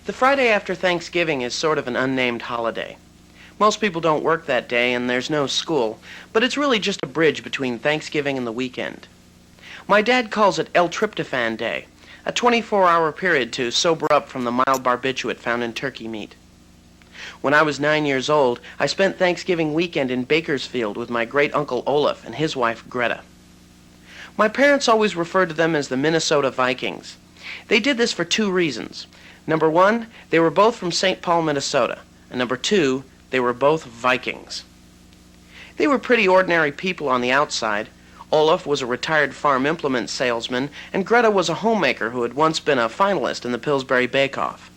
The Friday after Thanksgiving is sort of an unnamed holiday. Most people don't work that day and there's no school, but it's really just a bridge between Thanksgiving and the weekend. My dad calls it El Tryptophan Day, a 24-hour period to sober up from the mild barbiturate found in turkey meat. When I was 9 years old, I spent Thanksgiving weekend in Bakersfield with my great-uncle Olaf and his wife Greta. My parents always referred to them as the Minnesota Vikings. They did this for two reasons. Number one, they were both from St. Paul, Minnesota. And number two, they were both Vikings. They were pretty ordinary people on the outside. Olaf was a retired farm implement salesman, and Greta was a homemaker who had once been a finalist in the Pillsbury Bake-Off.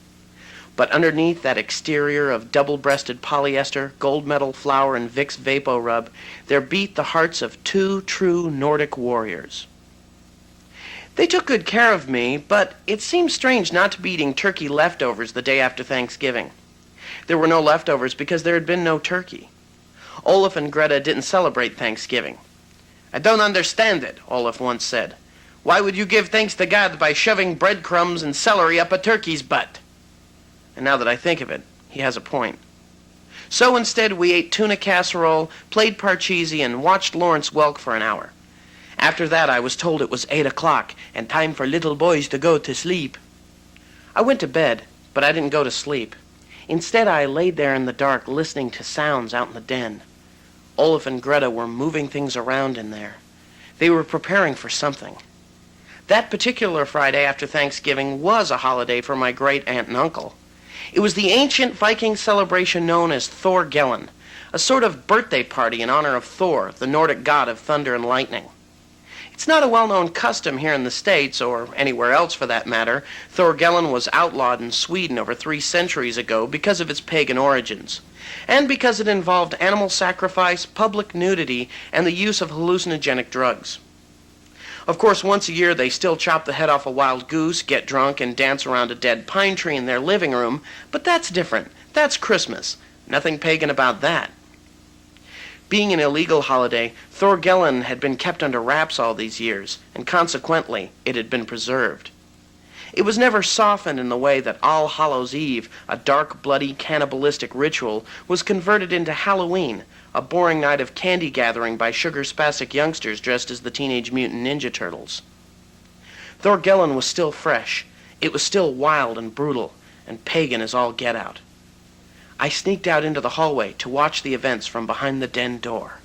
But underneath that exterior of double-breasted polyester, gold medal flour, and Vicks Vapo Rub, there beat the hearts of two true Nordic warriors. They took good care of me, but it seemed strange not to be eating turkey leftovers the day after Thanksgiving. There were no leftovers because there had been no turkey. Olaf and Greta didn't celebrate Thanksgiving. "I don't understand it," Olaf once said. "Why would you give thanks to God by shoving breadcrumbs and celery up a turkey's butt?" And now that I think of it, he has a point. So instead we ate tuna casserole, played Parcheesi, and watched Lawrence Welk for an hour. After that I was told it was 8 o'clock and time for little boys to go to sleep. I went to bed, but I didn't go to sleep. Instead I laid there in the dark listening to sounds out in the den. Olaf and Greta were moving things around in there. They were preparing for something. That particular Friday after Thanksgiving was a holiday for my great-aunt and uncle. It was the ancient Viking celebration known as Thorgellen, a sort of birthday party in honor of Thor, the Nordic god of thunder and lightning. It's not a well-known custom here in the States, or anywhere else for that matter. Thorgellen was outlawed in Sweden over 3 centuries ago because of its pagan origins, and because it involved animal sacrifice, public nudity, and the use of hallucinogenic drugs. Of course, once a year they still chop the head off a wild goose, get drunk, and dance around a dead pine tree in their living room, but that's different. That's Christmas. Nothing pagan about that. Being an illegal holiday, Thorgellen had been kept under wraps all these years, and consequently, it had been preserved. It was never softened in the way that All Hallows' Eve, a dark, bloody, cannibalistic ritual, was converted into Halloween, a boring night of candy gathering by sugar-spastic youngsters dressed as the Teenage Mutant Ninja Turtles. Thorgellen was still fresh. It was still wild and brutal, and pagan as all get out. I sneaked out into the hallway to watch the events from behind the den door.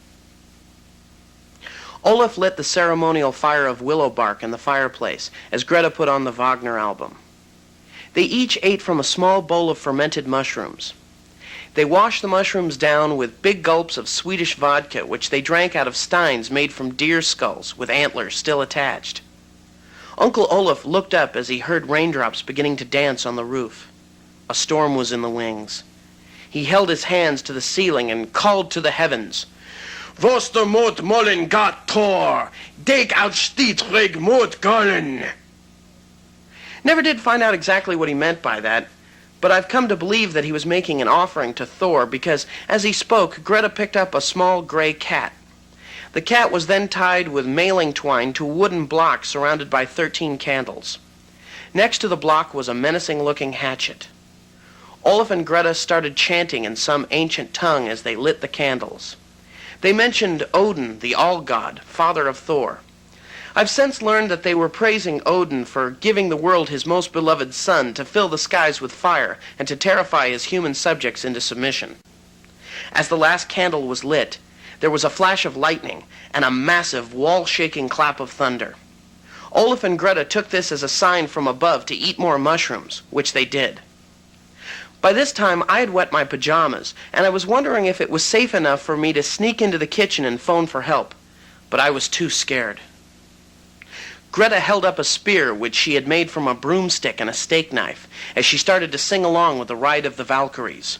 Olaf lit the ceremonial fire of willow bark in the fireplace as Greta put on the Wagner album. They each ate from a small bowl of fermented mushrooms. They washed the mushrooms down with big gulps of Swedish vodka, which they drank out of steins made from deer skulls with antlers still attached. Uncle Olaf looked up as he heard raindrops beginning to dance on the roof. A storm was in the wings. He held his hands to the ceiling and called to the heavens. "Voster mot mollen gat Thor, deg out stitrig mot gollen." Never did find out exactly what he meant by that, but I've come to believe that he was making an offering to Thor because, as he spoke, Greta picked up a small gray cat. The cat was then tied with mailing twine to a wooden block surrounded by 13 candles. Next to the block was a menacing-looking hatchet. Olaf and Greta started chanting in some ancient tongue as they lit the candles. They mentioned Odin, the All-God, father of Thor. I've since learned that they were praising Odin for giving the world his most beloved son to fill the skies with fire and to terrify his human subjects into submission. As the last candle was lit, there was a flash of lightning and a massive, wall-shaking clap of thunder. Olaf and Greta took this as a sign from above to eat more mushrooms, which they did. By this time, I had wet my pajamas, and I was wondering if it was safe enough for me to sneak into the kitchen and phone for help, but I was too scared. Greta held up a spear which she had made from a broomstick and a steak knife as she started to sing along with the Ride of the Valkyries.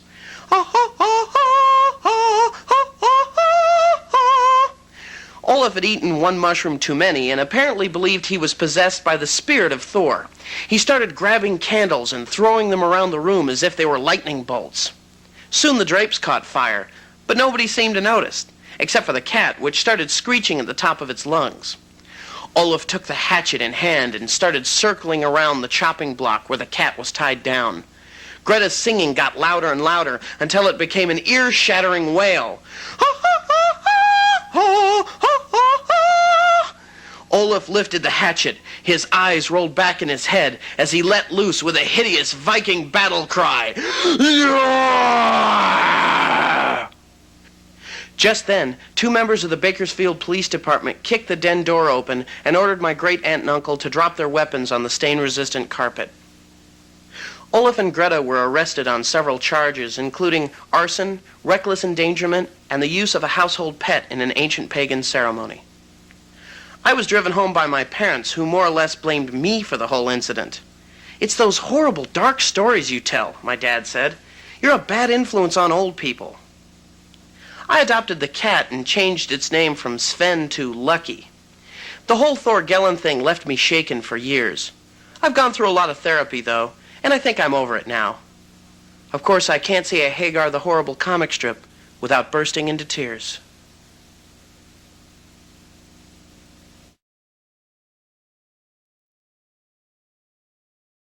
Olaf had eaten one mushroom too many and apparently believed he was possessed by the spirit of Thor. He started grabbing candles and throwing them around the room as if they were lightning bolts. Soon the drapes caught fire, but nobody seemed to notice, except for the cat, which started screeching at the top of its lungs. Olaf took the hatchet in hand and started circling around the chopping block where the cat was tied down. Greta's singing got louder and louder until it became an ear-shattering wail. Olaf lifted the hatchet. His eyes rolled back in his head as he let loose with a hideous Viking battle cry. Just then, 2 members of the Bakersfield Police Department kicked the den door open and ordered my great-aunt and uncle to drop their weapons on the stain-resistant carpet. Olaf and Greta were arrested on several charges, including arson, reckless endangerment, and the use of a household pet in an ancient pagan ceremony. I was driven home by my parents, who more or less blamed me for the whole incident. "It's those horrible, dark stories you tell," my dad said. "You're a bad influence on old people." I adopted the cat and changed its name from Sven to Lucky. The whole Thorgellen thing left me shaken for years. I've gone through a lot of therapy, though, and I think I'm over it now. Of course, I can't see a Hagar the Horrible comic strip without bursting into tears.